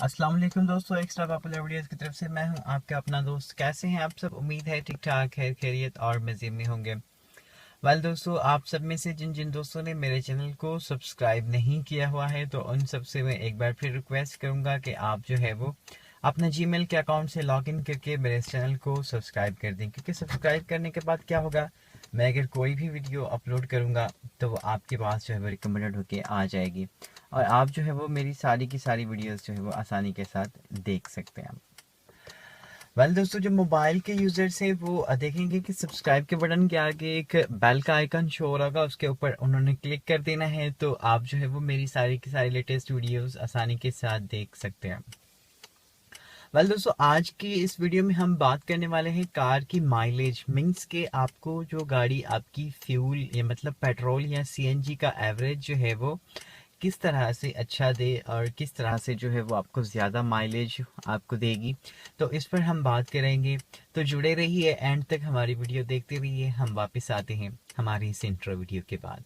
अस्सलाम वालेकुम दोस्तों, एक्स्ट्रा पॉपुलर वीडियोस की तरफ से मैं हूं आपका अपना दोस्त। कैसे हैं आप सब? उम्मीद है ठीक ठाक, खैर खैरियत और मज़े में होंगे। दोस्तों, आप सब में से जिन जिन दोस्तों ने मेरे चैनल को सब्सक्राइब नहीं किया हुआ है तो उन सब से मैं एक बार फिर रिक्वेस्ट करूंगा कि आप जो है वो अपना जीमेल के अकाउंट से लॉगिन करके मेरे इस चैनल को सब्सक्राइब कर दें, क्योंकि सब्सक्राइब करने के बाद क्या होगा, मैं अगर कोई भी वीडियो अपलोड करूंगा तो वो आपके पास जो है वो रिकमेंडेड होके आ जाएगी और आप जो है वो मेरी सारी की सारी वीडियोस जो है वो आसानी के साथ देख सकते हैं। दोस्तों, जो मोबाइल के यूजर्स हैं वो देखेंगे कि सब्सक्राइब के बटन के आगे एक बेल का आइकन शो हो रहा होगा, उसके ऊपर उन्होंने क्लिक कर देना है तो आप जो है वो मेरी सारी की सारी लेटेस्ट वीडियोस आसानी के साथ देख सकते हैं। दोस्तों, आज की इस वीडियो में हम बात करने वाले हैं कार की माइलेज, मीन्स के आपको जो गाड़ी आपकी फ्यूल या मतलब पेट्रोल या सीएनजी का एवरेज जो है वो किस तरह से अच्छा दे और किस तरह से जो है वो आपको ज़्यादा माइलेज आपको देगी, तो इस पर हम बात करेंगे। तो जुड़े रहिए, एंड तक हमारी वीडियो देखते रहिए। हम वापस आते हैं हमारी इस इंट्रो वीडियो के बाद।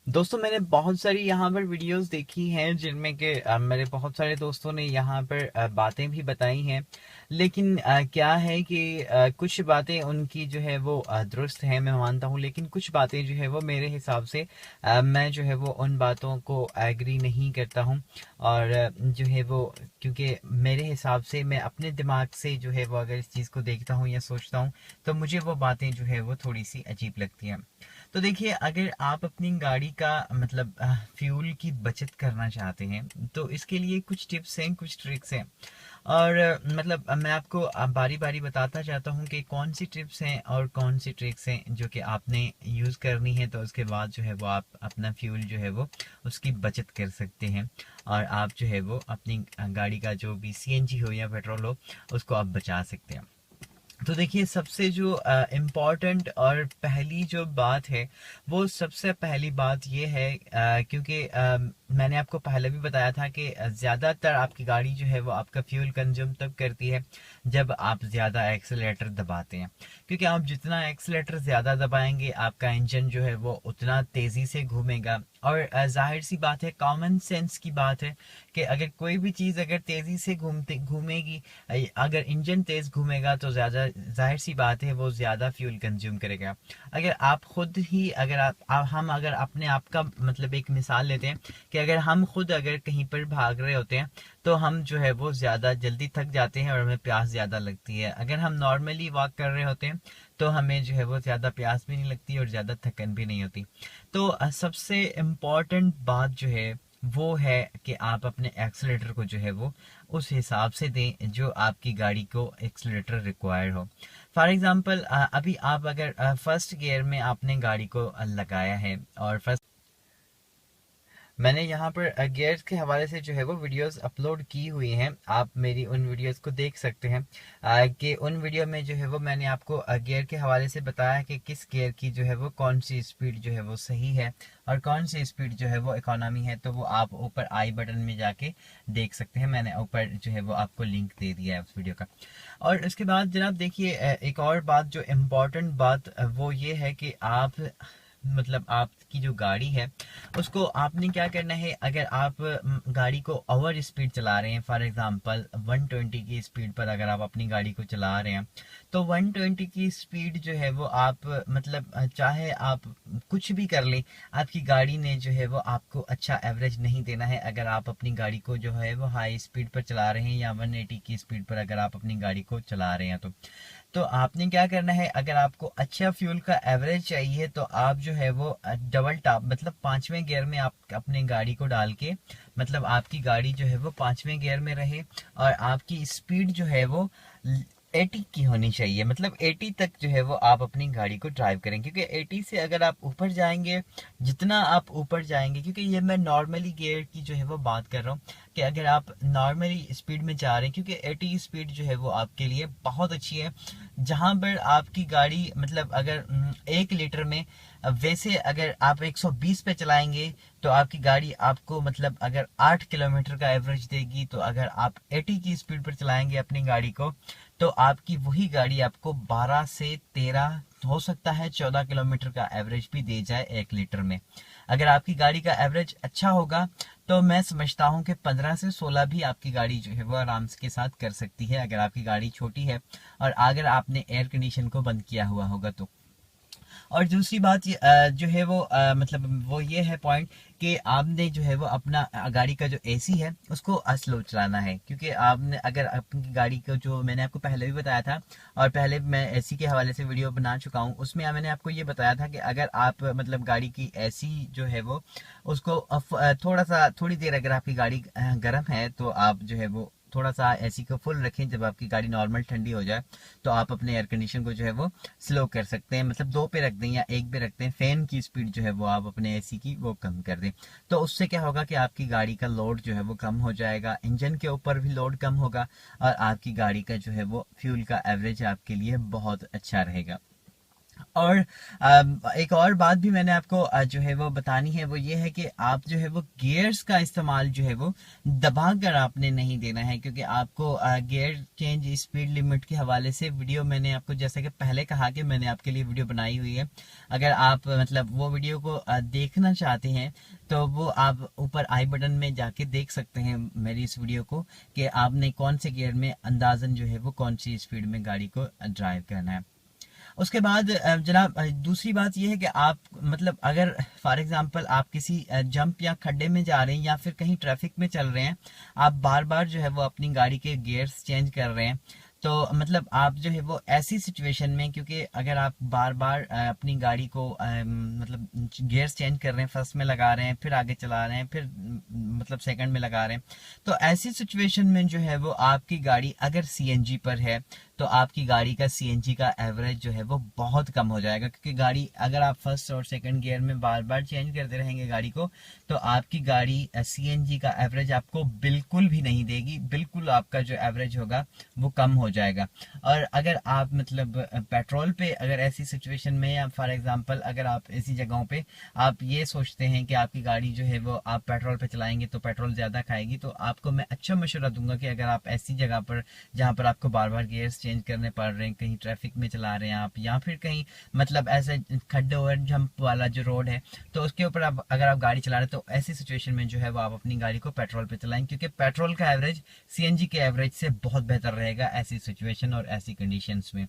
दोस्तों, मैंने बहुत सारी यहाँ पर वीडियोस देखी हैं जिनमें कि मेरे बहुत सारे दोस्तों ने यहाँ पर बातें भी बताई हैं, लेकिन क्या है कि कुछ बातें उनकी जो है वो दुरुस्त है, मैं मानता हूँ, लेकिन कुछ बातें जो है वो मेरे हिसाब से मैं जो है वो उन बातों को एग्री नहीं करता हूँ। और जो है वो, क्योंकि मेरे हिसाब से मैं अपने दिमाग से जो है वो अगर इस चीज़ को देखता हूँ या सोचता हूँ तो मुझे वो बातें जो है वो थोड़ी सी अजीब लगती हैं। तो देखिए, अगर आप अपनी गाड़ी का मतलब फ्यूल की बचत करना चाहते हैं तो इसके लिए कुछ टिप्स हैं, कुछ ट्रिक्स हैं। और मैं आपको बारी बारी बताता जाता हूँ कि कौन सी टिप्स हैं और कौन सी ट्रिक्स हैं जो कि आपने यूज़ करनी है, तो उसके बाद जो है वो आप अपना फ्यूल जो है वो उसकी बचत कर सकते हैं और आप जो है वो अपनी गाड़ी का जो भी सीएनजी हो या पेट्रोल हो उसको आप बचा सकते हैं। तो देखिए, सबसे जो इम्पोर्टेंट और पहली जो बात है, वो सबसे पहली बात ये है, क्योंकि मैंने आपको पहले भी बताया था कि ज़्यादातर आपकी गाड़ी जो है वो आपका फ्यूल कंज्यूम तब करती है जब आप ज़्यादा एक्सेलेरेटर दबाते हैं, क्योंकि आप जितना एक्सेलेरेटर ज़्यादा दबाएंगे आपका इंजन जो है वो उतना तेज़ी से घूमेगा। और जाहिर सी बात है, कॉमन सेंस की बात है कि अगर कोई भी चीज़ अगर तेज़ी से घूमेगी, अगर इंजन तेज घूमेगा तो ज्यादा जाहिर सी बात है वो ज्यादा फ्यूल कंज्यूम करेगा। अगर आप खुद ही अगर हम अगर अपने आप का मतलब एक मिसाल लेते हैं कि अगर हम खुद अगर कहीं पर भाग रहे होते हैं तो हम जो है वो ज्यादा जल्दी थक जाते हैं और हमें प्यास ज्यादा लगती है। अगर हम नॉर्मली वॉक कर रहे होते हैं तो हमें जो है वो ज्यादा प्यास भी नहीं लगती और ज्यादा थकन भी नहीं होती। तो सबसे इम्पोर्टेंट बात जो है वो है कि आप अपने एक्सीलेटर को जो है वो उस हिसाब से दें जो आपकी गाड़ी को एक्सीलेटर रिक्वायर हो। फॉर एग्जांपल, अभी आप अगर फर्स्ट गियर में आपने गाड़ी को लगाया है और फर्स्ट मैंने यहाँ पर गियर्स के हवाले से जो है वो वीडियोस अपलोड की हुई हैं, आप मेरी उन वीडियोस को देख सकते हैं। कि उन वीडियो में जो है वो मैंने आपको गियर के हवाले से बताया कि किस गियर की जो है वो कौन सी स्पीड जो है वो सही है और कौन सी स्पीड जो है वो इकोनॉमी है, तो वो आप ऊपर आई बटन में जाके देख सकते हैं। मैंने ऊपर जो है वो आपको लिंक दे दिया है उस वीडियो का। और उसके बाद जनाब देखिए, एक और बात जो इम्पोर्टेंट बात वो ये है कि आप मतलब आपकी जो गाड़ी है उसको आपने क्या करना है, अगर आप गाड़ी को ओवर स्पीड चला रहे हैं, फॉर एग्जांपल 120 की स्पीड पर अगर आप अपनी गाड़ी को चला रहे हैं तो 120 की स्पीड जो है वो आप मतलब चाहे आप कुछ भी कर लें, आपकी गाड़ी ने जो है वो आपको अच्छा एवरेज नहीं देना है अगर आप अपनी गाड़ी को जो है वो हाई स्पीड पर चला रहे हैं या 180 की स्पीड पर अगर आप अपनी गाड़ी को चला रहे हैं। तो आपने क्या करना है, अगर आपको अच्छा फ्यूल का एवरेज चाहिए तो आप जो है वो डबल टॉप मतलब पांचवें गियर में आप अपनी गाड़ी को डाल के, मतलब आपकी गाड़ी जो है वो पांचवें गियर में रहे और आपकी स्पीड जो है वो 80 की होनी चाहिए, मतलब 80 तक जो है वो आप अपनी गाड़ी को ड्राइव करें, क्योंकि 80 से अगर आप ऊपर जाएंगे, जितना आप ऊपर जाएंगे, क्योंकि ये मैं नॉर्मली गियर की जो है वो बात कर रहा हूँ कि अगर आप नॉर्मली स्पीड में जा रहे हैं, क्योंकि 80 स्पीड जो है वो आपके लिए बहुत अच्छी है। जहां पर आपकी गाड़ी मतलब अगर 1 लीटर में, वैसे अगर आप 120 पे चलाएंगे तो आपकी गाड़ी आपको मतलब अगर 8 किलोमीटर का एवरेज देगी, तो अगर आप 80 की स्पीड पर चलाएंगे अपनी गाड़ी को तो आपकी वही गाड़ी आपको 12 से 13, हो सकता है 14 किलोमीटर का एवरेज भी दे जाए 1 लीटर में। अगर आपकी गाड़ी का एवरेज अच्छा होगा तो मैं समझता हूँ कि 15 से 16 भी आपकी गाड़ी जो है वो आराम के साथ कर सकती है, अगर आपकी गाड़ी छोटी है और अगर आपने एयर कंडीशन को बंद किया हुआ होगा तो। और दूसरी बात जो है वो मतलब वो ये है पॉइंट कि आपने जो है वो अपना गाड़ी का जो एसी है उसको स्लो चलाना है, क्योंकि आपने अगर अपनी गाड़ी को, जो मैंने आपको पहले भी बताया था और पहले मैं एसी के हवाले से वीडियो बना चुका हूँ, उसमें मैंने आपको ये बताया था कि अगर आप मतलब गाड़ी की एसी जो है वो उसको थोड़ी देर अगर आपकी गाड़ी गर्म है तो आप जो है वो थोड़ा सा एसी को फुल रखें। जब आपकी गाड़ी नॉर्मल ठंडी हो जाए तो आप अपने एयर कंडीशन को जो है वो स्लो कर सकते हैं, मतलब 2 पे रख दें या 1 पे रख दें। फैन की स्पीड जो है वो आप अपने एसी की वो कम कर दें। तो उससे क्या होगा कि आपकी गाड़ी का लोड जो है वो कम हो जाएगा, इंजन के ऊपर भी लोड कम होगा और आपकी गाड़ी का जो है वो फ्यूल का एवरेज आपके लिए बहुत अच्छा रहेगा। और एक और बात भी मैंने आपको जो है वो बतानी है, वो ये है कि आप जो है वो गियर्स का इस्तेमाल जो है वो दबा कर आपने नहीं देना है, क्योंकि आपको गियर चेंज स्पीड लिमिट के हवाले से वीडियो मैंने आपको, जैसे कि पहले कहा कि मैंने आपके लिए वीडियो बनाई हुई है। अगर आप मतलब वो वीडियो को देखना चाहते हैं तो वो आप ऊपर आई बटन में जाके देख सकते हैं मेरी इस वीडियो को, कि आपने कौन से गियर में अंदाजन जो है वो कौन सी स्पीड में गाड़ी को ड्राइव करना है। उसके बाद जनाब दूसरी बात यह है कि आप मतलब अगर फॉर एग्जांपल आप किसी जंप या खड्डे में जा रहे हैं या फिर कहीं ट्रैफिक में चल रहे हैं, आप बार बार जो है वो अपनी गाड़ी के गियर्स चेंज कर रहे हैं, तो मतलब आप जो है वो ऐसी सिचुएशन में, क्योंकि अगर आप बार बार अपनी गाड़ी को मतलब गियर्स चेंज कर रहे हैं, फर्स्ट में लगा रहे हैं फिर आगे चला रहे हैं फिर मतलब सेकंड में लगा रहे हैं, तो ऐसी सिचुएशन में जो है वो आपकी गाड़ी अगर सीएनजी पर है तो आपकी गाड़ी का सीएनजी का एवरेज जो है वो बहुत कम हो जाएगा, क्योंकि गाड़ी अगर आप फर्स्ट और सेकंड गियर में बार बार चेंज करते रहेंगे गाड़ी को, तो आपकी गाड़ी सीएनजी का एवरेज आपको बिल्कुल भी नहीं देगी, बिल्कुल आपका जो एवरेज होगा वो कम हो जाएगा। और अगर आप मतलब पेट्रोल पे अगर ऐसी सिचुएशन में, या फॉर एग्जांपल अगर आप ऐसी जगहों पे आप ये सोचते हैं कि आपकी गाड़ी जो है वो आप पेट्रोल पे चलाएंगे तो पेट्रोल ज्यादा खाएगी, तो आपको मैं अच्छा मशवरा दूंगा कि अगर आप ऐसी जगह पर जहां पर आपको बार बार गियर्स चेंज करने पड़ रहे हैं, कहीं ट्रैफिक में चला रहे हैं आप, या फिर कहीं मतलब ऐसे खड्डे और जंप वाला जो रोड है तो उसके ऊपर आप अगर आप गाड़ी चला रहे हैं, तो ऐसी सिचुएशन में जो है वो आप अपनी गाड़ी को पेट्रोल पे चलाएं, क्योंकि पेट्रोल का एवरेज सीएनजी के एवरेज से बहुत बेहतर रहेगा ऐसी सिचुएशन और ऐसी कंडीशंस में।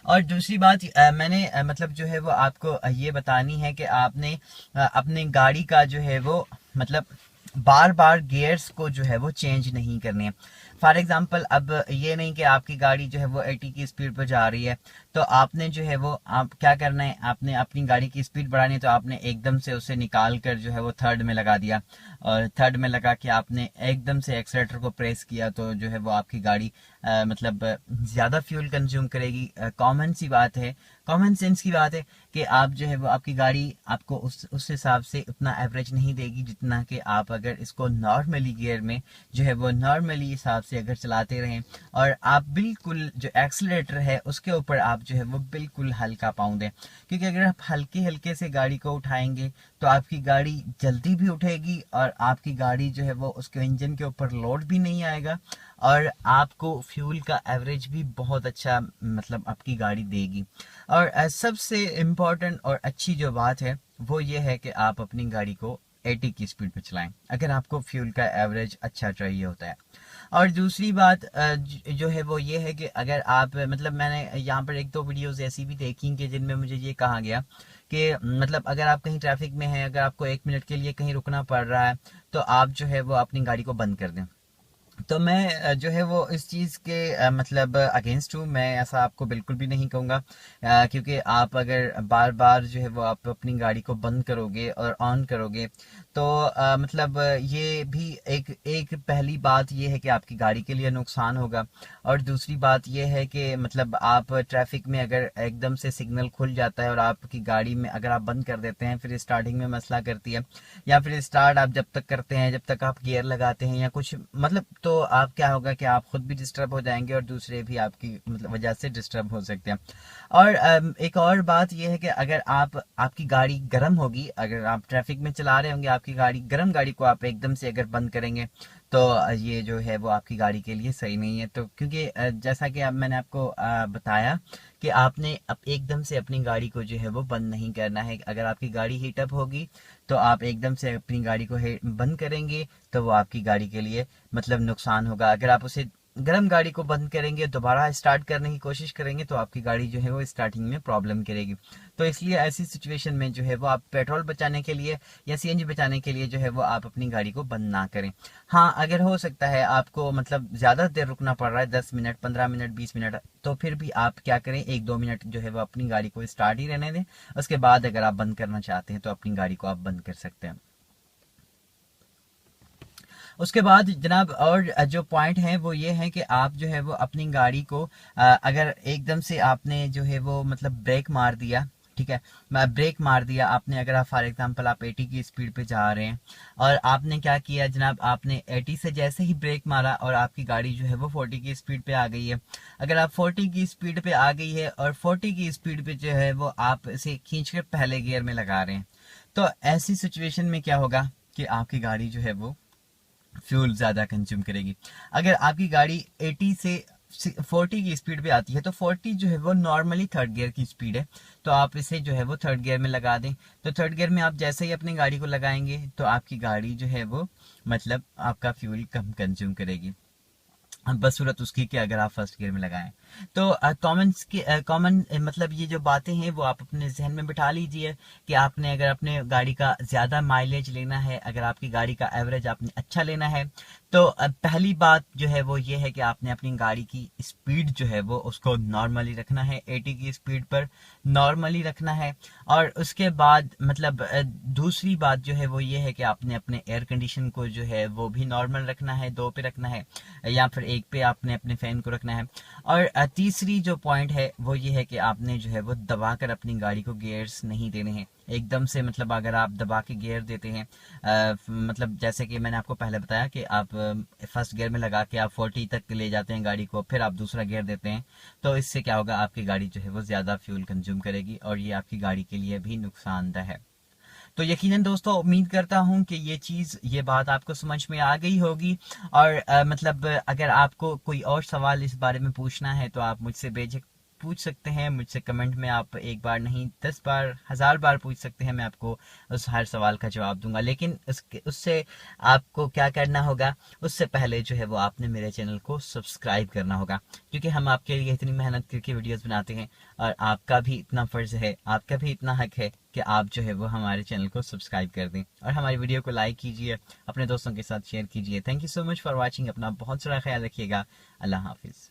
और दूसरी बात मैंने मतलब जो है वो आपको ये बतानी है कि आपने अपने गाड़ी का जो है वो मतलब बार बार गियर्स को जो है वो चेंज नहीं करने हैं। फॉर एग्जाम्पल अब ये नहीं कि आपकी गाड़ी जो है वो 80 की स्पीड पर जा रही है, तो आपने जो है वो आप क्या करना है, आपने अपनी गाड़ी की स्पीड बढ़ानी है तो आपने एकदम से उसे निकाल कर जो है वो थर्ड में लगा दिया, और थर्ड में लगा के आपने एकदम से एक्सीलेटर को प्रेस किया, तो जो है वो आपकी गाड़ी मतलब ज्यादा फ्यूल कंज्यूम करेगी। कॉमन सी बात है, कॉमन सेंस की बात है कि आप जो है वो आपकी गाड़ी आपको उस हिसाब से उतना एवरेज नहीं देगी जितना कि आप अगर इसको नॉर्मली गियर में जो है वो नॉर्मली हिसाब से अगर चलाते रहें, और आप बिल्कुल जो एक्सीलरेटर है उसके ऊपर आप जो है वो बिल्कुल हल्का पाँव दें, क्योंकि अगर आप हल्के हल्के से गाड़ी को उठाएंगे तो आपकी गाड़ी जल्दी भी उठेगी और आपकी गाड़ी जो है वो उसके इंजन के ऊपर लोड भी नहीं आएगा, और आपको फ्यूल का एवरेज भी बहुत अच्छा मतलब आपकी गाड़ी देगी। और सबसे इम्पोर्टेंट और अच्छी जो बात है वो ये है कि आप अपनी गाड़ी को 80 की स्पीड पे चलाएं अगर आपको फ्यूल का एवरेज अच्छा चाहिए होता है। और दूसरी बात जो है वो ये है कि अगर आप मतलब मैंने यहाँ पर एक दो वीडियोस ऐसी भी देखी कि जिनमें मुझे ये कहा गया कि मतलब अगर आप कहीं ट्रैफिक में हैं, अगर आपको 1 मिनट के लिए कहीं रुकना पड़ रहा है तो आप जो है वो अपनी गाड़ी को बंद कर दें। तो मैं जो है वो इस चीज़ के मतलब अगेंस्ट हूँ, मैं ऐसा आपको बिल्कुल भी नहीं कहूँगा, क्योंकि आप अगर बार बार जो है वो आप अपनी गाड़ी को बंद करोगे और ऑन करोगे तो मतलब ये भी एक पहली बात ये है कि आपकी गाड़ी के लिए नुकसान होगा, और दूसरी बात ये है कि मतलब आप ट्रैफिक में अगर एकदम से सिग्नल खुल जाता है और आपकी गाड़ी में अगर आप बंद कर देते हैं फिर स्टार्टिंग में मसला करती है, या फिर स्टार्ट आप जब तक करते हैं जब तक आप गियर लगाते हैं या कुछ मतलब, तो आप क्या होगा कि आप खुद भी डिस्टर्ब हो जाएंगे और दूसरे भी आपकी मतलब वजह से डिस्टर्ब हो सकते हैं। और एक और बात यह है कि अगर आपकी गाड़ी गर्म होगी, अगर आप ट्रैफिक में चला रहे होंगे आपकी गाड़ी गर्म, गाड़ी को आप एकदम से अगर बंद करेंगे तो ये जो है वो आपकी गाड़ी के लिए सही नहीं है। तो क्योंकि जैसा कि अब मैंने आपको बताया कि आपने अब एकदम से अपनी गाड़ी को जो है वो बंद नहीं करना है। अगर आपकी गाड़ी हीटअप होगी तो आप एकदम से अपनी गाड़ी को बंद करेंगे तो वो आपकी गाड़ी के लिए मतलब नुकसान होगा। अगर आप उसे गर्म गाड़ी को बंद करेंगे, दोबारा स्टार्ट करने की कोशिश करेंगे तो आपकी गाड़ी जो है वो स्टार्टिंग में प्रॉब्लम करेगी। तो इसलिए ऐसी सिचुएशन में जो है वो आप पेट्रोल बचाने के लिए या सीएनजी बचाने के लिए जो है वो आप अपनी गाड़ी को बंद ना करें। हाँ, अगर हो सकता है आपको मतलब ज़्यादा देर रुकना पड़ रहा है, 10 मिनट, 15 मिनट, 20 मिनट, तो फिर भी आप क्या करें, 1-2 मिनट जो है वो अपनी गाड़ी को स्टार्ट ही रहने दें। उसके बाद अगर आप बंद करना चाहते हैं तो अपनी गाड़ी को आप बंद कर सकते हैं। उसके बाद जनाब और जो पॉइंट है वो ये है कि आप जो है वो अपनी गाड़ी को अगर एकदम से आपने जो है वो मतलब ब्रेक मार दिया, ठीक है, ब्रेक मार दिया आपने, अगर आप फॉर एग्जांपल आप 80 की स्पीड पे जा रहे हैं और आपने क्या किया जनाब, आपने 80 से जैसे ही ब्रेक मारा और आपकी गाड़ी जो है वो 40 की स्पीड पे आ गई है। अगर आप 40 की स्पीड पे आ गई है और 40 की स्पीड पे जो है वो आप इसे खींच कर पहले गियर में लगा रहे हैं, तो ऐसी सिचुएशन में क्या होगा कि आपकी गाड़ी जो है वो फ्यूल ज़्यादा कंज्यूम करेगी। अगर आपकी गाड़ी 80 से 40 की स्पीड पे आती है तो 40 जो है वो नॉर्मली थर्ड गियर की स्पीड है, तो आप इसे जो है वो थर्ड गियर में लगा दें। तो थर्ड गियर में आप जैसे ही अपनी गाड़ी को लगाएंगे तो आपकी गाड़ी जो है वो मतलब आपका फ्यूल कम कंज्यूम करेगी, बसूरत उसकी कि अगर आप फर्स्ट गियर में लगाएं। तो कॉमन मतलब ये जो बातें हैं वो आप अपने जहन में बिठा लीजिए कि आपने अगर अपने गाड़ी का ज़्यादा माइलेज लेना है, अगर आपकी गाड़ी का एवरेज आपने अच्छा लेना है, तो पहली बात जो है वो ये है कि आपने अपनी गाड़ी की स्पीड जो है वो उसको नॉर्मली रखना है, 80 की स्पीड पर नॉर्मली रखना है। और उसके बाद मतलब दूसरी बात जो है वो ये है कि आपने अपने एयर कंडीशन को जो है वो भी नॉर्मल रखना है, 2 पे रखना है या फिर 1 पे आपने अपने फैन को रखना है। और तीसरी जो पॉइंट है वो ये है कि आपने जो है वो दबा कर अपनी गाड़ी को गियर्स नहीं देने हैं एकदम से। मतलब अगर आप दबा के गियर देते हैं मतलब जैसे कि मैंने आपको पहले बताया कि आप फर्स्ट गियर में लगा के आप 40 तक ले जाते हैं गाड़ी को, फिर आप दूसरा गियर देते हैं, तो इससे क्या होगा, आपकी गाड़ी जो है वो ज़्यादा फ्यूल कंज्यूम करेगी और ये आपकी गाड़ी के लिए भी नुकसानदेह है। तो यकीनन दोस्तों उम्मीद करता हूं कि ये बात आपको समझ में आ गई होगी। और मतलब अगर आपको कोई और सवाल इस बारे में पूछना है तो आप मुझसे बेझिझक पूछ सकते हैं। मुझसे कमेंट में आप एक बार नहीं 10 बार 1000 बार पूछ सकते हैं, मैं आपको उस हर सवाल का जवाब दूंगा। लेकिन उससे आपको क्या करना होगा, उससे पहले जो है वो आपने मेरे चैनल को सब्सक्राइब करना होगा, क्योंकि हम आपके लिए इतनी मेहनत करके वीडियोस बनाते हैं और आपका भी इतना फर्ज है, आपका भी इतना हक है कि आप जो है वो हमारे चैनल को सब्सक्राइब कर दें और हमारी वीडियो को लाइक कीजिए, अपने दोस्तों के साथ शेयर कीजिए। Thank you so much for watching. अपना बहुत सारा ख्याल रखिएगा। अल्लाह हाफिज़।